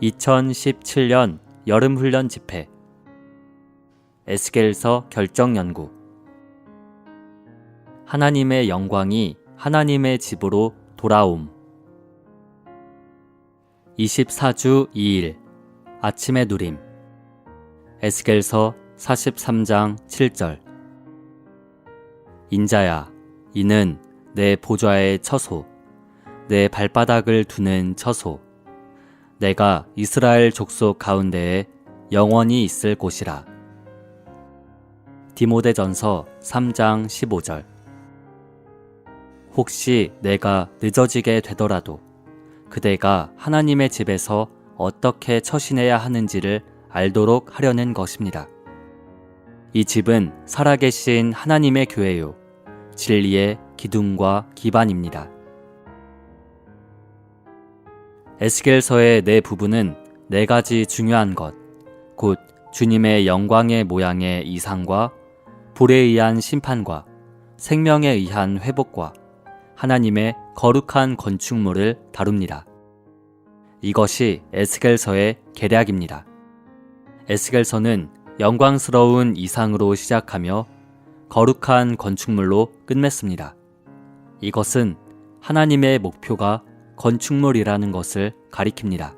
2017년 여름훈련 집회 에스겔서 결정연구. 하나님의 영광이 하나님의 집으로 돌아옴. 24주 2일 아침의 누림. 에스겔서 43장 7절. 인자야, 이는 내 보좌의 처소, 내 발바닥을 두는 처소, 내가 이스라엘 족속 가운데에 영원히 있을 곳이라. 디모데전서 3장 15절. 혹시 내가 늦어지게 되더라도 그대가 하나님의 집에서 어떻게 처신해야 하는지를 알도록 하려는 것입니다. 이 집은 살아계신 하나님의 교회요, 진리의 기둥과 기반입니다. 에스겔서의 네 부분은 네 가지 중요한 것, 곧 주님의 영광의 모양의 이상과 불에 의한 심판과 생명에 의한 회복과 하나님의 거룩한 건축물을 다룹니다. 이것이 에스겔서의 개략입니다. 에스겔서는 영광스러운 이상으로 시작하며 거룩한 건축물로 끝맺습니다. 이것은 하나님의 목표가 건축물이라는 것을 가리킵니다.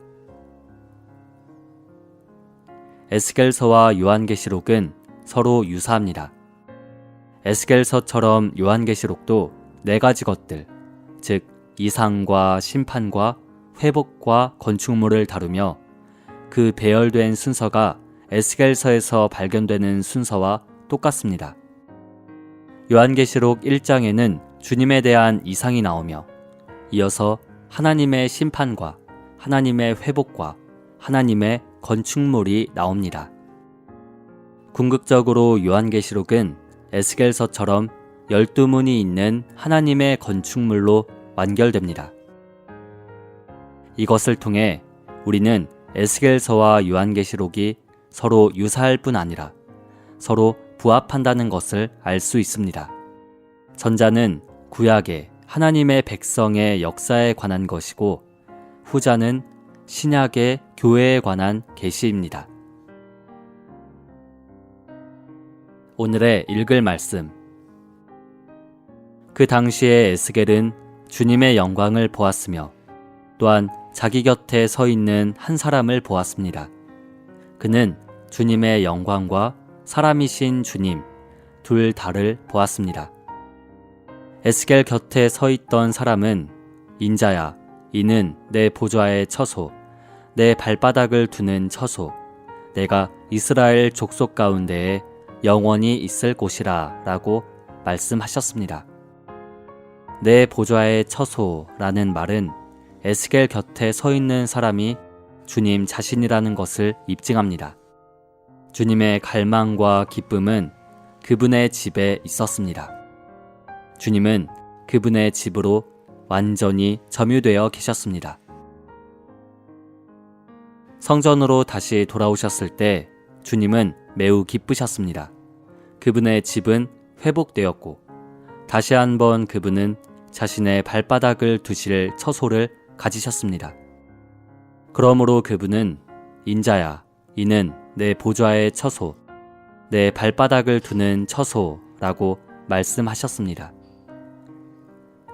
에스겔서와 요한계시록은 서로 유사합니다. 에스겔서처럼 요한계시록도 네 가지 것들, 즉 이상과 심판과 회복과 건축물을 다루며 그 배열된 순서가 에스겔서에서 발견되는 순서와 똑같습니다. 요한계시록 1장에는 주님에 대한 이상이 나오며 이어서 하나님의 심판과 하나님의 회복과 하나님의 건축물이 나옵니다. 궁극적으로 요한계시록은 에스겔서처럼 12문이 있는 하나님의 건축물로 완결됩니다. 이것을 통해 우리는 에스겔서와 요한계시록이 서로 유사할 뿐 아니라 서로 부합한다는 것을 알 수 있습니다. 전자는 구약의 하나님의 백성의 역사에 관한 것이고 후자는 신약의 교회에 관한 계시입니다. 오늘의 읽을 말씀. 그 당시에 에스겔은 주님의 영광을 보았으며 또한 자기 곁에 서 있는 한 사람을 보았습니다. 그는 주님의 영광과 사람이신 주님 둘 다를 보았습니다. 에스겔 곁에 서 있던 사람은 인자야, 이는 내 보좌의 처소, 내 발바닥을 두는 처소, 내가 이스라엘 족속 가운데에 영원히 있을 곳이라 라고 말씀하셨습니다. 내 보좌의 처소라는 말은 에스겔 곁에 서 있는 사람이 주님 자신이라는 것을 입증합니다. 주님의 갈망과 기쁨은 그분의 집에 있었습니다. 주님은 그분의 집으로 완전히 점유되어 계셨습니다. 성전으로 다시 돌아오셨을 때 주님은 매우 기쁘셨습니다. 그분의 집은 회복되었고 다시 한번 그분은 자신의 발바닥을 두실 처소를 가지셨습니다. 그러므로 그분은 인자야, 이는 내 보좌의 처소, 내 발바닥을 두는 처소라고 말씀하셨습니다.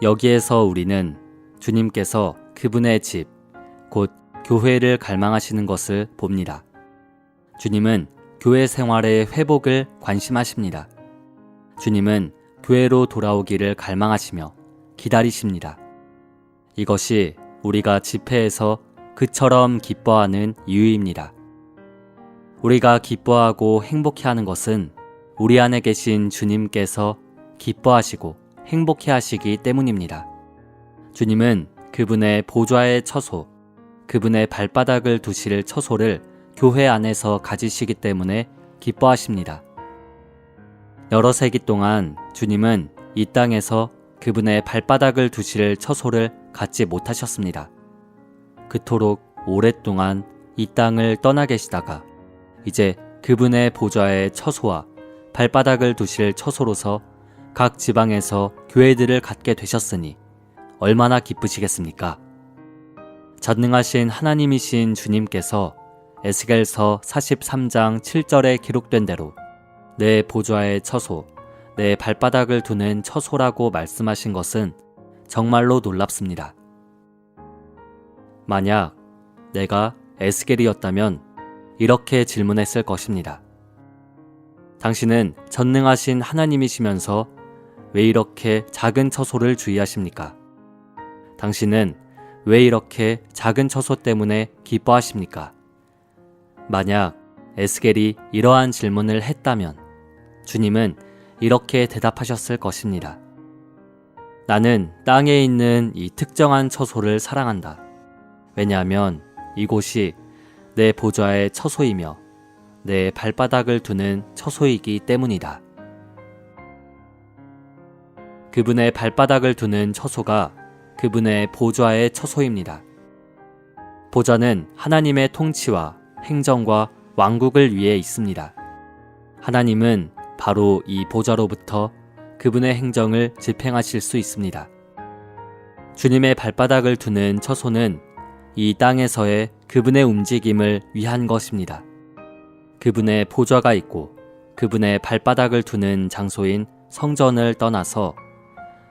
여기에서 우리는 주님께서 그분의 집, 곧 교회를 갈망하시는 것을 봅니다. 주님은 교회 생활의 회복을 관심하십니다. 주님은 교회로 돌아오기를 갈망하시며 기다리십니다. 이것이 우리가 집회에서 그처럼 기뻐하는 이유입니다. 우리가 기뻐하고 행복해하는 것은 우리 안에 계신 주님께서 기뻐하시고 행복해 하시기 때문입니다. 주님은 그분의 보좌의 처소, 그분의 발바닥을 두실 처소를 교회 안에서 가지시기 때문에 기뻐하십니다. 여러 세기 동안 주님은 이 땅에서 그분의 발바닥을 두실 처소를 갖지 못하셨습니다. 그토록 오랫동안 이 땅을 떠나 계시다가 이제 그분의 보좌의 처소와 발바닥을 두실 처소로서 각 지방에서 교회들을 갖게 되셨으니 얼마나 기쁘시겠습니까? 전능하신 하나님이신 주님께서 에스겔서 43장 7절에 기록된 대로 내 보좌의 처소, 내 발바닥을 두는 처소라고 말씀하신 것은 정말로 놀랍습니다. 만약 내가 에스겔이었다면 이렇게 질문했을 것입니다. 당신은 전능하신 하나님이시면서 왜 이렇게 작은 처소를 주의하십니까? 당신은 왜 이렇게 작은 처소 때문에 기뻐하십니까? 만약 에스겔이 이러한 질문을 했다면 주님은 이렇게 대답하셨을 것입니다. 나는 땅에 있는 이 특정한 처소를 사랑한다. 왜냐하면 이곳이 내 보좌의 처소이며 내 발바닥을 두는 처소이기 때문이다. 그분의 발바닥을 두는 처소가 그분의 보좌의 처소입니다. 보좌는 하나님의 통치와 행정과 왕국을 위해 있습니다. 하나님은 바로 이 보좌로부터 그분의 행정을 집행하실 수 있습니다. 주님의 발바닥을 두는 처소는 이 땅에서의 그분의 움직임을 위한 것입니다. 그분의 보좌가 있고 그분의 발바닥을 두는 장소인 성전을 떠나서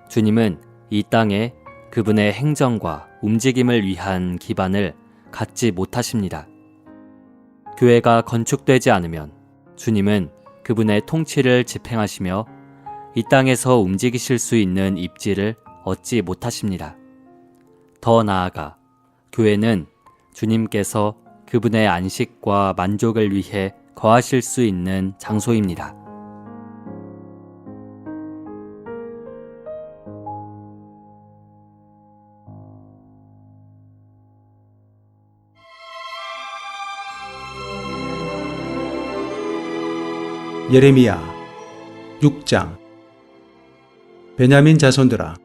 주님은 이 땅에 그분의 행정과 움직임을 위한 기반을 갖지 못하십니다. 교회가 건축되지 않으면 주님은 그분의 통치를 집행하시며 이 땅에서 움직이실 수 있는 입지를 얻지 못하십니다. 더 나아가 교회는 주님께서 그분의 안식과 만족을 위해 거하실 수 있는 장소입니다. 예레미야 6장. 베냐민 자손들아,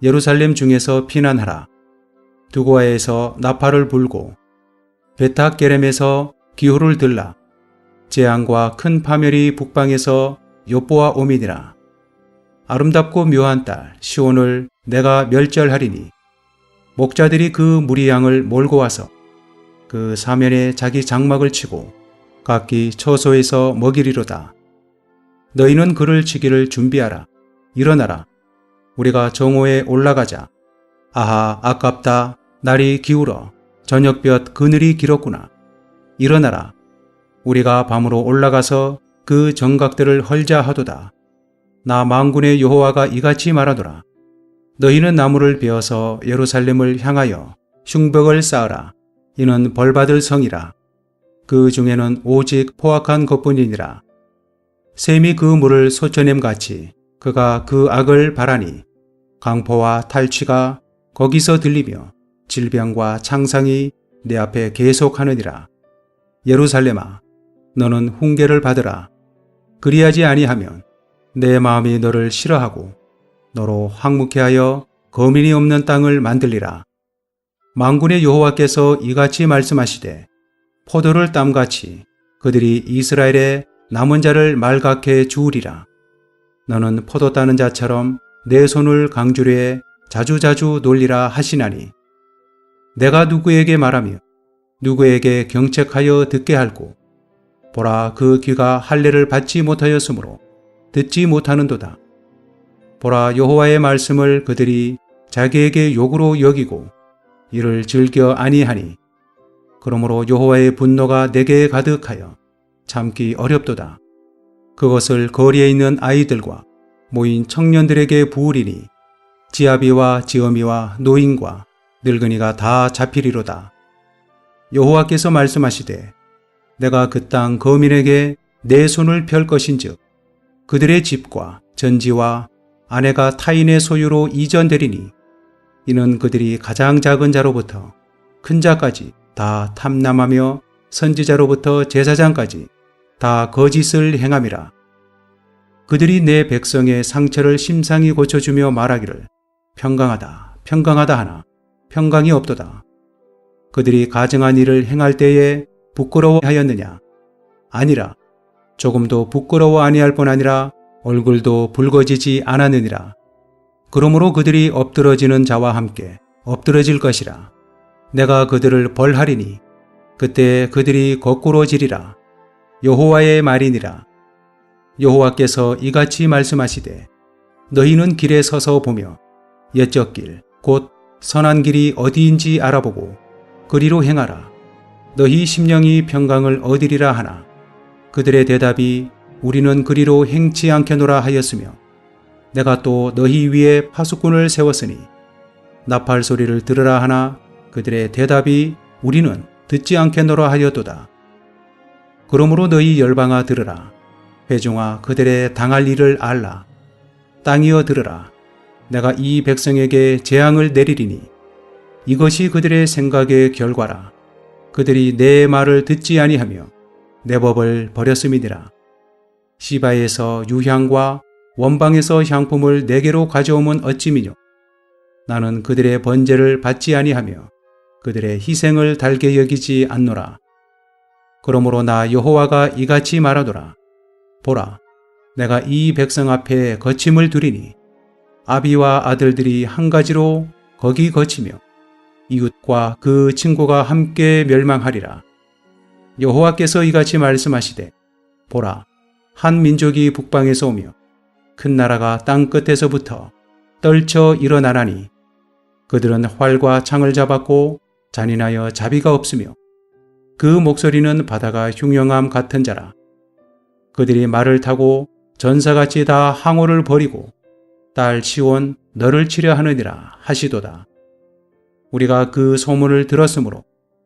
예루살렘 중에서 피난하라. 두고아에서 나팔을 불고 베탁게렘에서 기호를 들라. 재앙과 큰 파멸이 북방에서 욥보와 오미니라. 아름답고 묘한 딸 시온을 내가 멸절하리니 목자들이 그 무리 양을 몰고 와서 그 사면에 자기 장막을 치고 각기 처소에서 먹이리로다. 너희는 그를 치기를 준비하라. 일어나라. 우리가 정오에 올라가자. 아하, 아깝다. 날이 기울어 저녁볕 그늘이 길었구나. 일어나라. 우리가 밤으로 올라가서 그 정각들을 헐자 하도다. 나 만군의 여호와가 이같이 말하노라. 너희는 나무를 베어서 예루살렘을 향하여 흉벽을 쌓으라. 이는 벌받을 성이라. 그 중에는 오직 포악한 것뿐이니라. 샘이 그 물을 솟아냄같이 그가 그 악을 바라니 강포와 탈취가 거기서 들리며 질병과 창상이 내 앞에 계속하느니라. 예루살렘아, 너는 훈계를 받으라. 그리하지 아니하면 내 마음이 너를 싫어하고 너로 황무케 하여 거민이 없는 땅을 만들리라. 만군의 여호와께서 이같이 말씀하시되 포도를 땀같이 그들이 이스라엘의 남은 자를 말갛게 주우리라. 너는 포도 따는 자처럼 내 손을 강주리에 자주자주 놀리라 하시나니 내가 누구에게 말하며 누구에게 경책하여 듣게 할꼬. 보라, 그 귀가 할례를 받지 못하였으므로 듣지 못하는도다. 보라, 여호와의 말씀을 그들이 자기에게 욕으로 여기고 이를 즐겨 아니하니 그러므로 여호와의 분노가 내게 가득하여 참기 어렵도다. 그것을 거리에 있는 아이들과 모인 청년들에게 부으리니 지아비와 지어미와 노인과 늙은이가 다 잡히리로다. 여호와께서 말씀하시되 내가 그 땅 거민에게 내 손을 펼 것인즉 그들의 집과 전지와 아내가 타인의 소유로 이전되리니 이는 그들이 가장 작은 자로부터 큰 자까지 다 탐남하며 선지자로부터 제사장까지 다 거짓을 행함이라. 그들이 내 백성의 상처를 심상히 고쳐주며 말하기를 평강하다, 평강하다 하나 평강이 없도다. 그들이 가증한 일을 행할 때에 부끄러워하였느냐? 아니라 조금도 부끄러워 아니할 뿐 아니라 얼굴도 붉어지지 않았느니라. 그러므로 그들이 엎드러지는 자와 함께 엎드러질 것이라. 내가 그들을 벌하리니 그때 그들이 거꾸로 지리라. 여호와의 말이니라. 여호와께서 이같이 말씀하시되 너희는 길에 서서 보며 옛적 길 곧 선한 길이 어디인지 알아보고 그리로 행하라. 너희 심령이 평강을 얻으리라 하나 그들의 대답이 우리는 그리로 행치 않겠노라 하였으며 내가 또 너희 위에 파수꾼을 세웠으니 나팔 소리를 들으라 하나 그들의 대답이 우리는 듣지 않겠노라 하였도다. 그러므로 너희 열방아 들으라. 회중아 그들의 당할 일을 알라. 땅이여 들으라. 내가 이 백성에게 재앙을 내리리니 이것이 그들의 생각의 결과라. 그들이 내 말을 듣지 아니하며 내 법을 버렸음이니라. 시바에서 유향과 원방에서 향품을 내게로 가져오면 어찌미뇨. 나는 그들의 번제를 받지 아니하며 그들의 희생을 달게 여기지 않노라. 그러므로 나 여호와가 이같이 말하노라. 보라, 내가 이 백성 앞에 거침을 두리니 아비와 아들들이 한 가지로 거기 거치며 이웃과 그 친구가 함께 멸망하리라. 여호와께서 이같이 말씀하시되 보라, 한 민족이 북방에서 오며 큰 나라가 땅 끝에서부터 떨쳐 일어나나니 그들은 활과 창을 잡았고 잔인하여 자비가 없으며 그 목소리는 바다가 흉영함 같은 자라. 그들이 말을 타고 전사같이 다 항오를 버리고 딸 시온 너를 치려 하느니라 하시도다. 우리가 그 소문을 들었으므로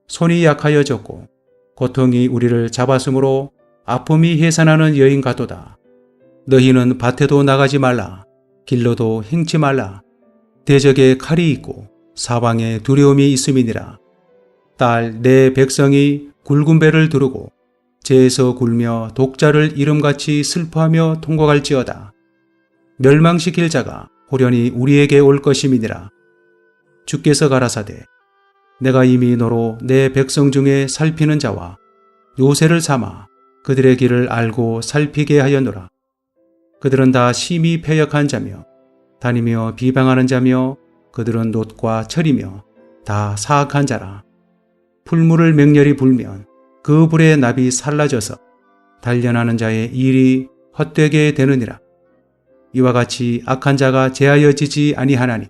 손이 약하여졌고 고통이 우리를 잡았으므로 아픔이 해산하는 여인 같도다. 너희는 밭에도 나가지 말라. 길로도 행치 말라. 대적에 칼이 있고 사방에 두려움이 있음이니라. 딸 내 백성이 굵은 배를 두르고 재에서 굴며 독자를 이름같이 슬퍼하며 통곡할지어다. 멸망시킬 자가 호련히 우리에게 올 것임이니라. 주께서 가라사대 내가 이미 너로 내 백성 중에 살피는 자와 요새를 삼아 그들의 길을 알고 살피게 하였노라. 그들은 다 심히 패역한 자며 다니며 비방하는 자며 그들은 놋과 철이며 다 사악한 자라. 풀물을 맹렬히 불면 그 불에 납이 살라져서 단련하는 자의 일이 헛되게 되느니라. 이와 같이 악한 자가 제하여지지 아니하나니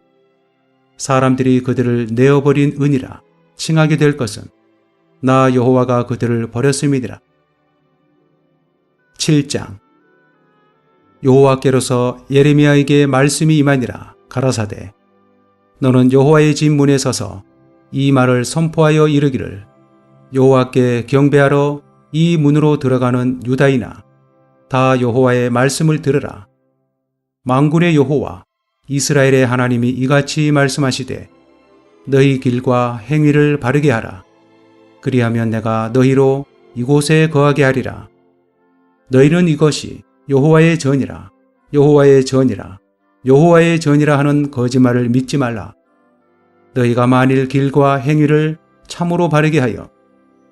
사람들이 그들을 내어버린 은이라 칭하게 될 것은 나 여호와가 그들을 버렸음이니라. 7장. 여호와께로서 예레미야에게 말씀이 임하니라. 가라사대 너는 여호와의 집 문에 서서 이 말을 선포하여 이르기를 여호와께 경배하러 이 문으로 들어가는 유다인아 다 여호와의 말씀을 들으라. 만군의 여호와 이스라엘의 하나님이 이같이 말씀하시되 너희 길과 행위를 바르게 하라. 그리하면 내가 너희로 이곳에 거하게 하리라. 너희는 이것이 여호와의 전이라 여호와의 전이라 여호와의 전이라 하는 거짓말을 믿지 말라. 너희가 만일 길과 행위를 참으로 바르게 하여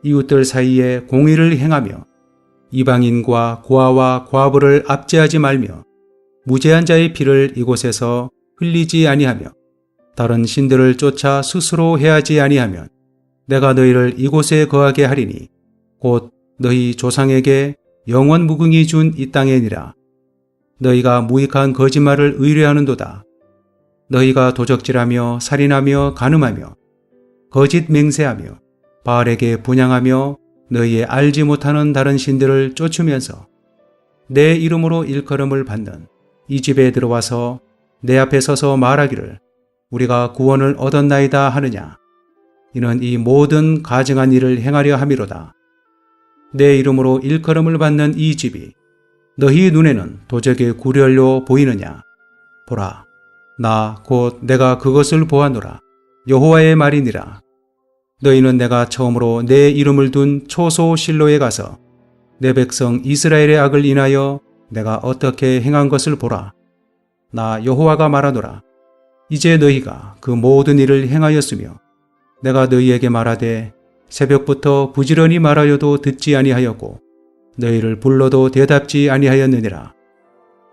이웃들 사이에 공의를 행하며 이방인과 고아와 과부를 압제하지 말며 무죄한 자의 피를 이곳에서 흘리지 아니하며 다른 신들을 쫓아 스스로 해하지 아니하면 내가 너희를 이곳에 거하게 하리니 곧 너희 조상에게 영원 무궁히 준 이 땅에니라. 너희가 무익한 거짓말을 의뢰하는도다. 너희가 도적질하며 살인하며 간음하며 거짓 맹세하며 바알에게 분향하며 너희의 알지 못하는 다른 신들을 쫓으면서 내 이름으로 일컬음을 받는 이 집에 들어와서 내 앞에 서서 말하기를 우리가 구원을 얻었나이다 하느냐. 이는 이 모든 가증한 일을 행하려 함이로다. 내 이름으로 일컬음을 받는 이 집이 너희 눈에는 도적의 구렬로 보이느냐. 보라, 나 곧 내가 그것을 보아노라. 여호와의 말이니라. 너희는 내가 처음으로 내 이름을 둔 초소 실로에 가서 내 백성 이스라엘의 악을 인하여 내가 어떻게 행한 것을 보라. 나 여호와가 말하노라. 이제 너희가 그 모든 일을 행하였으며 내가 너희에게 말하되 새벽부터 부지런히 말하여도 듣지 아니하였고 너희를 불러도 대답지 아니하였느니라.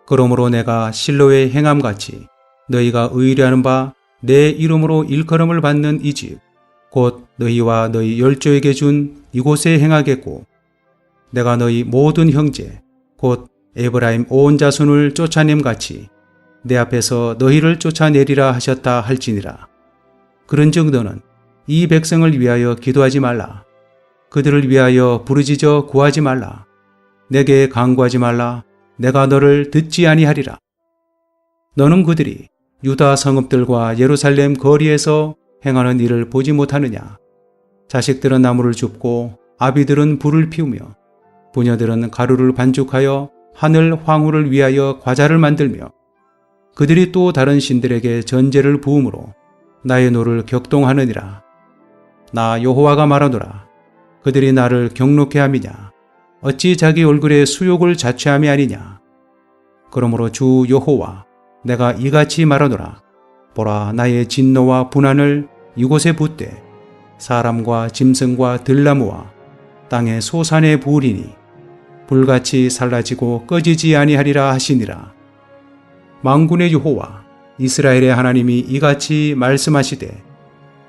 그러므로 내가 실로의 행함같이 너희가 의뢰하는 바 내 이름으로 일컬음을 받는 이 집 곧 너희와 너희 열조에게 준 이곳에 행하겠고 내가 너희 모든 형제 곧 에브라임 온 자손을 쫓아냄 같이 내 앞에서 너희를 쫓아내리라 하셨다 할지니라. 그런즉 너는 이 백성을 위하여 기도하지 말라. 그들을 위하여 부르짖어 구하지 말라. 내게 간구하지 말라. 내가 너를 듣지 아니하리라. 너는 그들이 유다 성읍들과 예루살렘 거리에서 행하는 일을 보지 못하느냐? 자식들은 나무를 줍고 아비들은 불을 피우며 부녀들은 가루를 반죽하여 하늘 황후를 위하여 과자를 만들며 그들이 또 다른 신들에게 전제를 부음으로 나의 노를 격동하느니라. 나 여호와가 말하노라. 그들이 나를 경록해 함이냐? 어찌 자기 얼굴에 수욕을 자취함이 아니냐? 그러므로 주 여호와 내가 이같이 말하노라. 보라, 나의 진노와 분한을 이곳에 붓되 사람과 짐승과 들나무와 땅의 소산에 부으리니 불같이 살라지고 꺼지지 아니하리라 하시니라. 만군의 여호와 이스라엘의 하나님이 이같이 말씀하시되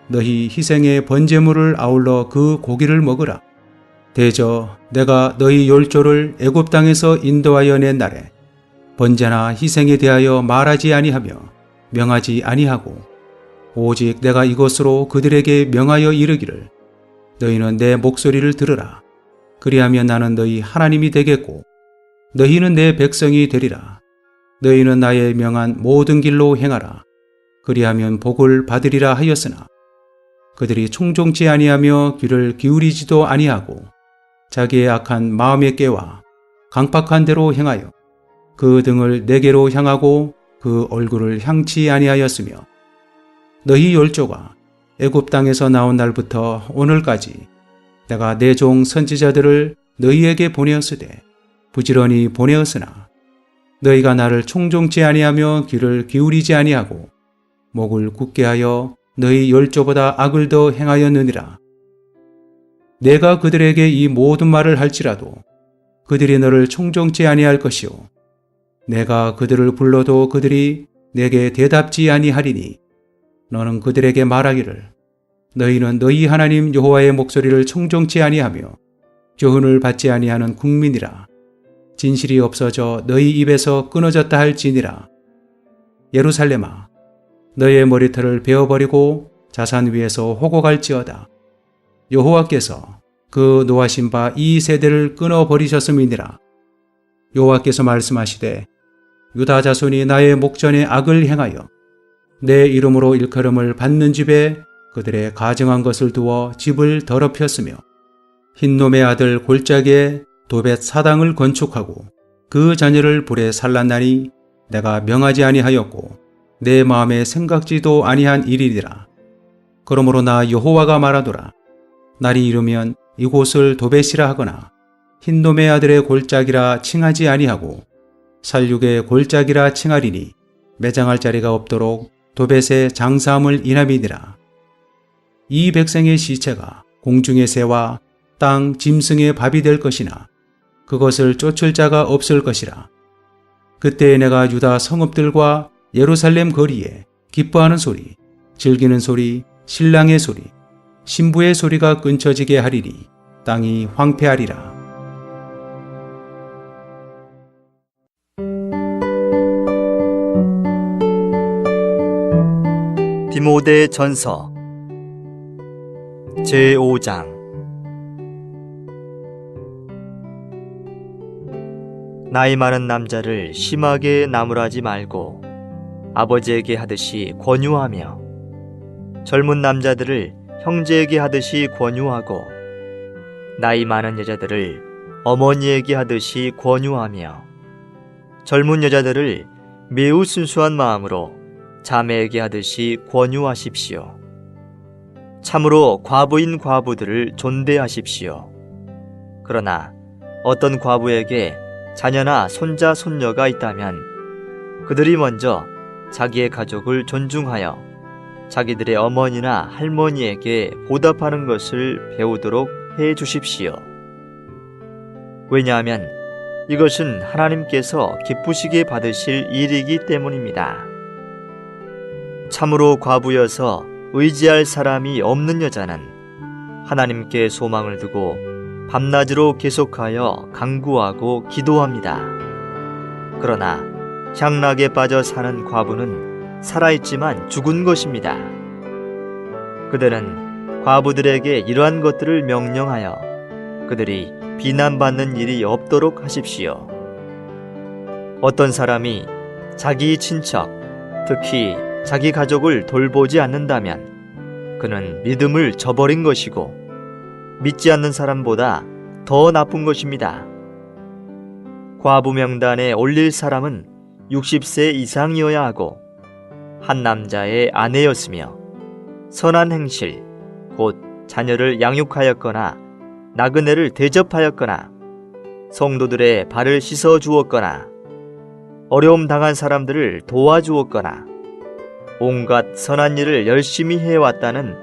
너희 희생의 번제물을 아울러 그 고기를 먹으라. 대저 내가 너희 열조를 애굽 땅에서 인도하여 낸 날에 번제나 희생에 대하여 말하지 아니하며 명하지 아니하고 오직 내가 이것으로 그들에게 명하여 이르기를 너희는 내 목소리를 들으라. 그리하면 나는 너희 하나님이 되겠고 너희는 내 백성이 되리라. 너희는 나의 명한 모든 길로 행하라. 그리하면 복을 받으리라 하였으나 그들이 총종치 아니하며 귀를 기울이지도 아니하고 자기의 악한 마음에 깨와 강팍한 대로 행하여 그 등을 내게로 향하고 그 얼굴을 향치 아니하였으며 너희 열조가 애굽 땅에서 나온 날부터 오늘까지 내가 내 종 선지자들을 너희에게 보내었으되 부지런히 보내었으나 너희가 나를 총종치 아니하며 귀를 기울이지 아니하고 목을 굳게 하여 너희 열조보다 악을 더 행하였느니라. 내가 그들에게 이 모든 말을 할지라도 그들이 너를 총종치 아니할 것이요 내가 그들을 불러도 그들이 내게 대답지 아니하리니 너는 그들에게 말하기를 너희는 너희 하나님 여호와의 목소리를 총종치 아니하며 교훈을 받지 아니하는 국민이라. 진실이 없어져 너희 입에서 끊어졌다 할지니라. 예루살렘아, 너의 머리털을 베어버리고 자산 위에서 호곡할지어다. 여호와께서 그 노하신 바 이 세대를 끊어버리셨음이니라. 여호와께서 말씀하시되 유다 자손이 나의 목전에 악을 행하여 내 이름으로 일컬음을 받는 집에 그들의 가증한 것을 두어 집을 더럽혔으며 흰놈의 아들 골짜기에 도벳 사당을 건축하고 그 자녀를 불에 살랐나니 내가 명하지 아니하였고 내 마음에 생각지도 아니한 일이니라. 그러므로 나 여호와가 말하노라. 날이 이르면 이곳을 도벳이라 하거나 흰놈의 아들의 골짜기라 칭하지 아니하고 살육의 골짜기라 칭하리니 매장할 자리가 없도록 도벳의 장사함을 인함이니라. 이 백성의 시체가 공중의 새와 땅 짐승의 밥이 될 것이나 그것을 쫓을 자가 없을 것이라. 그때 내가 유다 성읍들과 예루살렘 거리에 기뻐하는 소리, 즐기는 소리, 신랑의 소리, 신부의 소리가 끊쳐지게 하리니 땅이 황폐하리라. 디모데 전서 제5장. 나이 많은 남자를 심하게 나무라지 말고 아버지에게 하듯이 권유하며 젊은 남자들을 형제에게 하듯이 권유하고 나이 많은 여자들을 어머니에게 하듯이 권유하며 젊은 여자들을 매우 순수한 마음으로 자매에게 하듯이 권유하십시오. 참으로 과부인 과부들을 존대하십시오. 그러나 어떤 과부에게 자녀나 손자 손녀가 있다면 그들이 먼저 자기의 가족을 존중하여 자기들의 어머니나 할머니에게 보답하는 것을 배우도록 해 주십시오. 왜냐하면 이것은 하나님께서 기쁘시게 받으실 일이기 때문입니다. 참으로 과부여서 의지할 사람이 없는 여자는 하나님께 소망을 두고 밤낮으로 계속하여 간구하고 기도합니다. 그러나 향락에 빠져 사는 과부는 살아있지만 죽은 것입니다. 그들은 과부들에게 이러한 것들을 명령하여 그들이 비난받는 일이 없도록 하십시오. 어떤 사람이 자기 친척, 특히 자기 가족을 돌보지 않는다면 그는 믿음을 저버린 것이고 믿지 않는 사람보다 더 나쁜 것입니다. 과부 명단에 올릴 사람은 60세 이상이어야 하고 한 남자의 아내였으며 선한 행실, 곧 자녀를 양육하였거나 나그네를 대접하였거나 성도들의 발을 씻어 주었거나 어려움 당한 사람들을 도와주었거나 온갖 선한 일을 열심히 해왔다는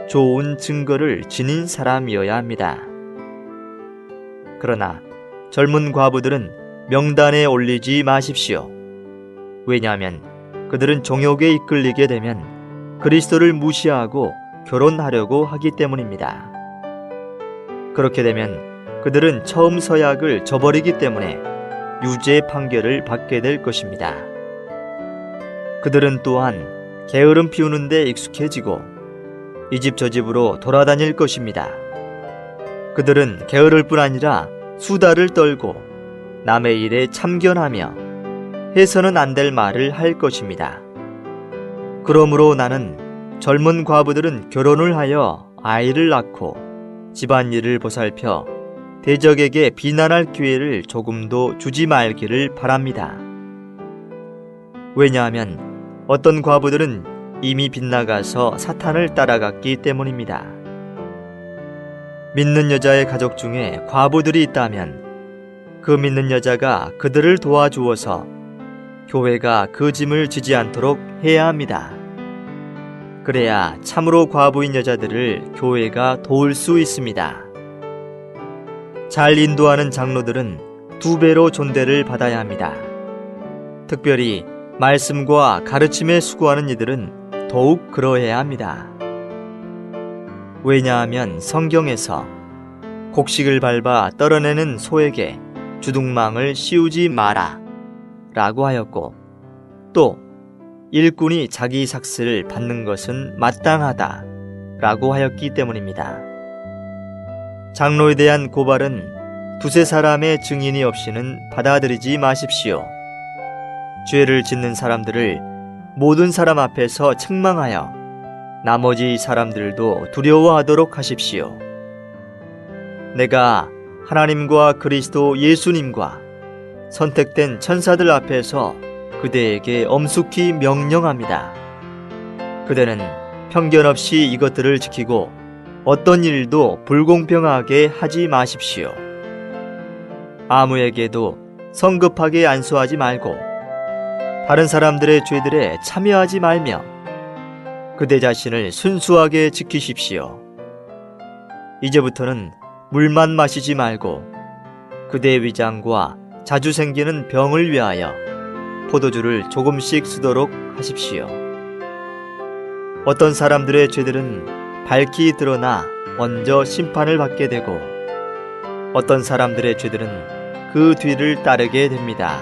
좋은 증거를 지닌 사람이어야 합니다. 그러나 젊은 과부들은 명단에 올리지 마십시오. 왜냐하면 그들은 정욕에 이끌리게 되면 그리스도를 무시하고 결혼하려고 하기 때문입니다. 그렇게 되면 그들은 처음 서약을 저버리기 때문에 유죄 판결을 받게 될 것입니다. 그들은 또한 게으름 피우는 데 익숙해지고 이 집 저 집으로 돌아다닐 것입니다. 그들은 게으를 뿐 아니라 수다를 떨고 남의 일에 참견하며 해서는 안 될 말을 할 것입니다. 그러므로 나는 젊은 과부들은 결혼을 하여 아이를 낳고 집안일을 보살펴 대적에게 비난할 기회를 조금도 주지 말기를 바랍니다. 왜냐하면 어떤 과부들은 이미 빗나가서 사탄을 따라갔기 때문입니다. 믿는 여자의 가족 중에 과부들이 있다면 그 믿는 여자가 그들을 도와주어서 교회가 그 짐을 지지 않도록 해야 합니다. 그래야 참으로 과부인 여자들을 교회가 도울 수 있습니다. 잘 인도하는 장로들은 2배로 존대를 받아야 합니다. 특별히 말씀과 가르침에 수고하는 이들은 더욱 그러해야 합니다. 왜냐하면 성경에서 곡식을 밟아 떨어내는 소에게 주둥망을 씌우지 마라 라고 하였고, 또 일꾼이 자기 삭슬을 받는 것은 마땅하다 라고 하였기 때문입니다. 장로에 대한 고발은 두세 사람의 증인이 없이는 받아들이지 마십시오. 죄를 짓는 사람들을 모든 사람 앞에서 책망하여 나머지 사람들도 두려워하도록 하십시오. 내가 하나님과 그리스도 예수님과 선택된 천사들 앞에서 그대에게 엄숙히 명령합니다. 그대는 편견 없이 이것들을 지키고 어떤 일도 불공평하게 하지 마십시오. 아무에게도 성급하게 안수하지 말고 다른 사람들의 죄들에 참여하지 말며 그대 자신을 순수하게 지키십시오. 이제부터는 물만 마시지 말고 그대의 위장과 자주 생기는 병을 위하여 포도주를 조금씩 쓰도록 하십시오. 어떤 사람들의 죄들은 밝히 드러나 먼저 심판을 받게 되고 어떤 사람들의 죄들은 그 뒤를 따르게 됩니다.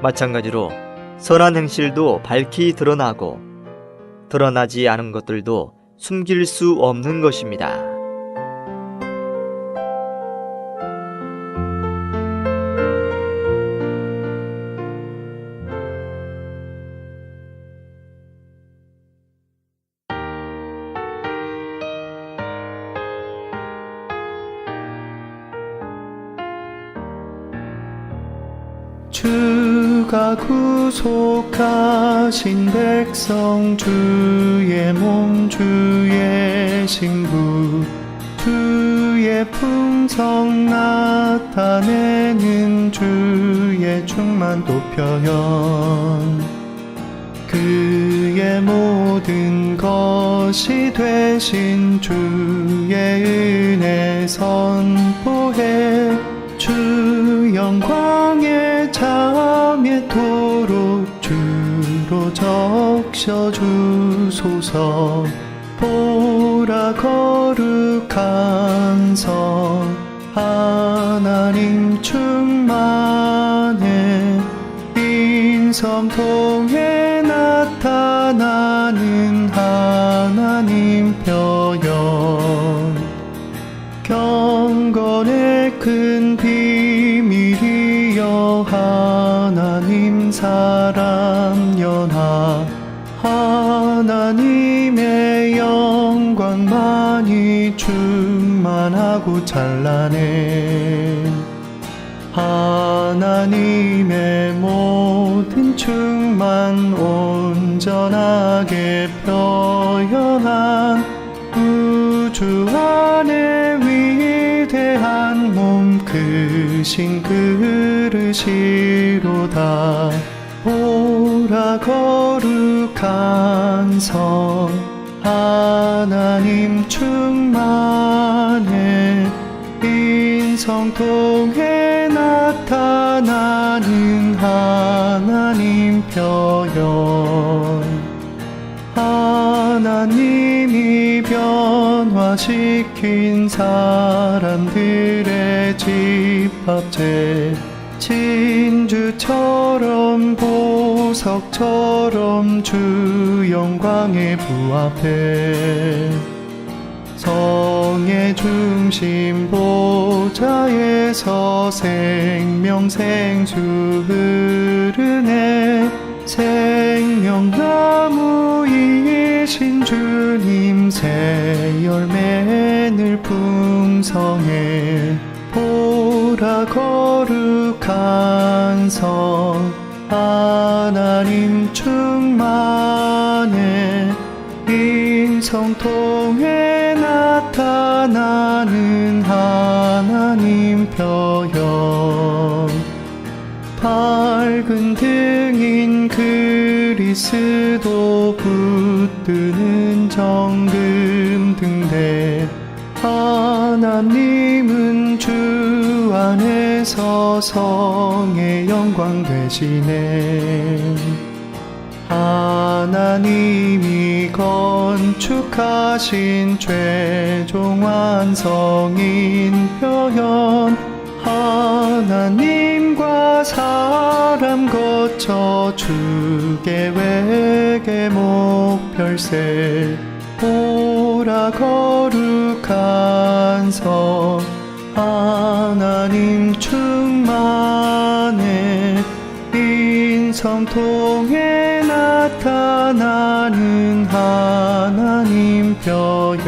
마찬가지로 선한 행실도 밝히 드러나고 드러나지 않은 것들도 숨길 수 없는 것입니다. 주가 구속하신 백성 주의 몸 주의 신부 주의 풍성 나타내는 주의 충만도 표현 그의 모든 것이 되신 주의 은혜 선포해 주 영광에 참여토록 주 이름으로 적셔 주소서. 보라 거룩한 성 하나님 충만해. 인성통에 나타나는 하나님 표현. 경건의 큰 비밀이여 하나님 사람 연하. 하나님의 영광만이 충만하고 찬란해. 하나님의 모든 충만 온전하게 표현한 우주 안에 위대한 몸 크신 그릇이로다. 보라 거룩한 성 하나님 충만해. 인성통에 나타나는 하나님 표현. 하나님이 변화시킨 사람들의 집합체. 진주처럼 보석처럼 주 영광에 부합해. 성의 중심 보좌에서 생명 생수 흐르네. 생명나무이신 주님 새 열매 늘 풍성해. 보라 거룩한 성 하나님 충만해. 인성통에 나타나는 하나님 표현. 밝은 등인 그리스도 붙드는 정금 등대. 하나님은 주 안에서 성의 영광 되시네. 하나님이 건축하신 최종 완성인 표현. 하나님과 사람 거쳐 주 계획의 목별세. 보라 거룩한 성 하나님 충만해. 인성통에 나타나는 하나님 표현.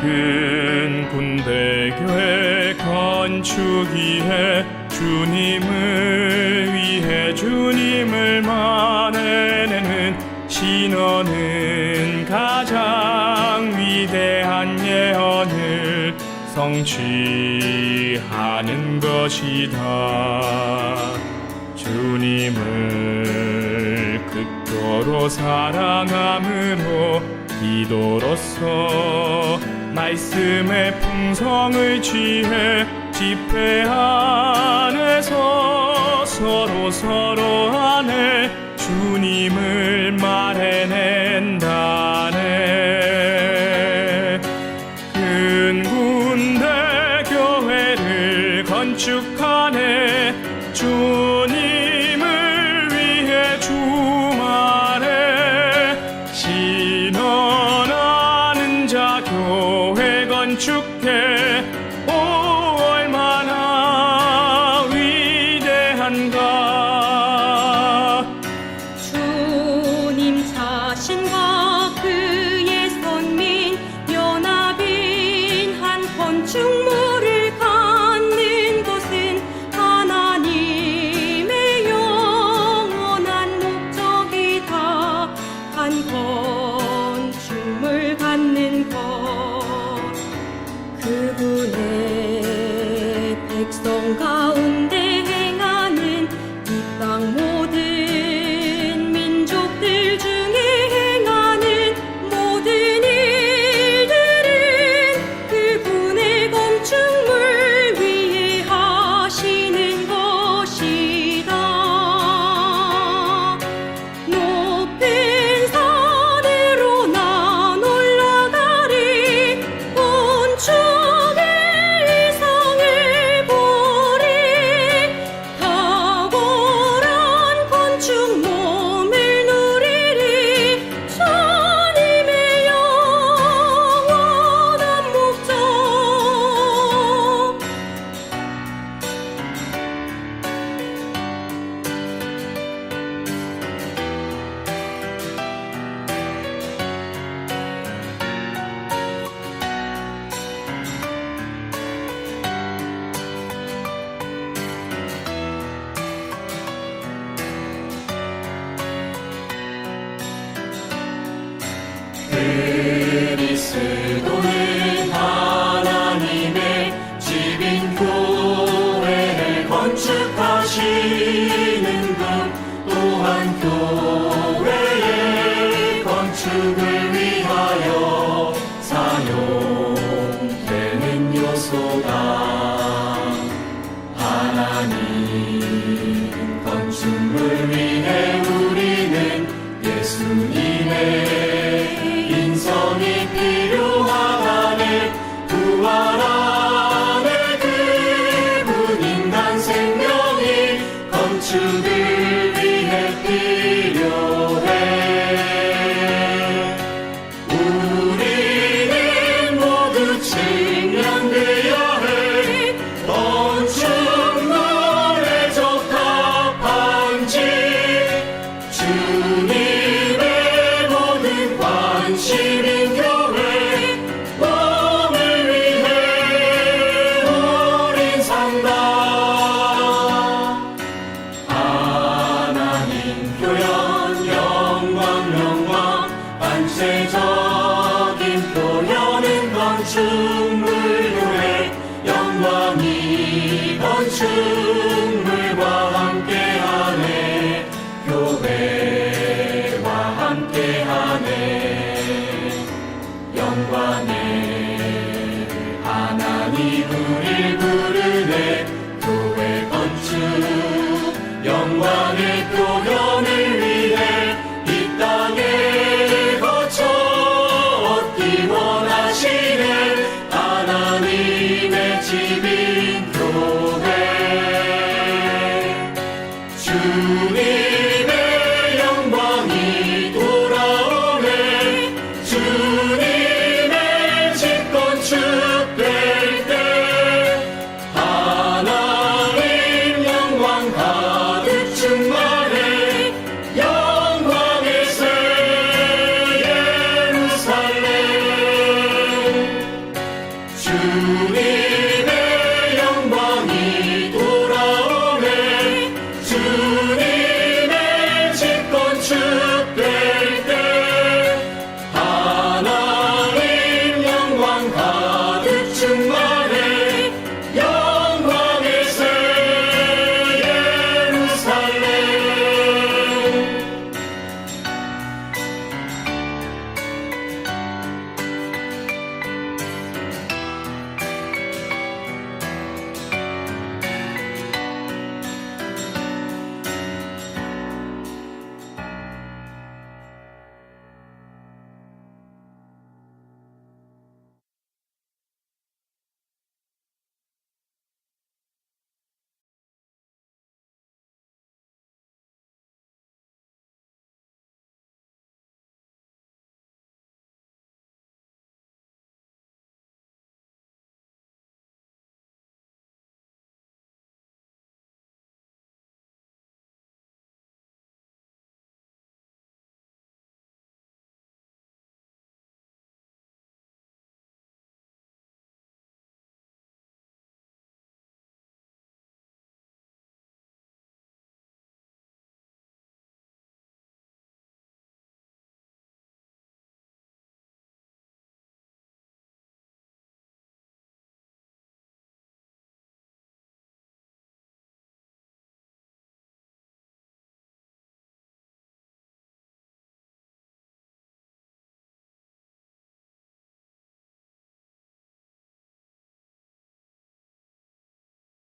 큰 군대교회 건축위에 주님을 위해 주님을 만해내는 신원은 가장 위대한 예언을 성취하는 것이다. 주님을 극도로 사랑함으로 기도로서 말씀의 풍성을 취해 집회 안에서 서로 안에 주님을 말해낸다네. 큰 군대 교회를 건축하네. 주님을 위해 주말에 신원하는 자 교회 건축해. 오 얼마나 위대한가. 주님 자신과 그의 선민 연합인 한 건축물을 갖는 것은 하나님 그리스도는 하나님의 집인 교회를 건축하시는 분, 또한 교회의 건축을 위하여 사용되는 요소다. 하나님 건축물 위해 우리는 예수님의 인성이 필요하다네. 부활 안에 그분 인간 생명이 건축을 위해 필요해. 우리는 모두 측량되어야 해. 건축물에 적합한지 주님의 모든 관심인 교회 몸을 위해 우린 산다. 하나님 표현 영광 반세적인 표현은 건축물교회 영광이 건축물과 함께하네. 교회와 함께하네. 영광의 하나님 우릴 부르네. 교회 건축 영광의 표현을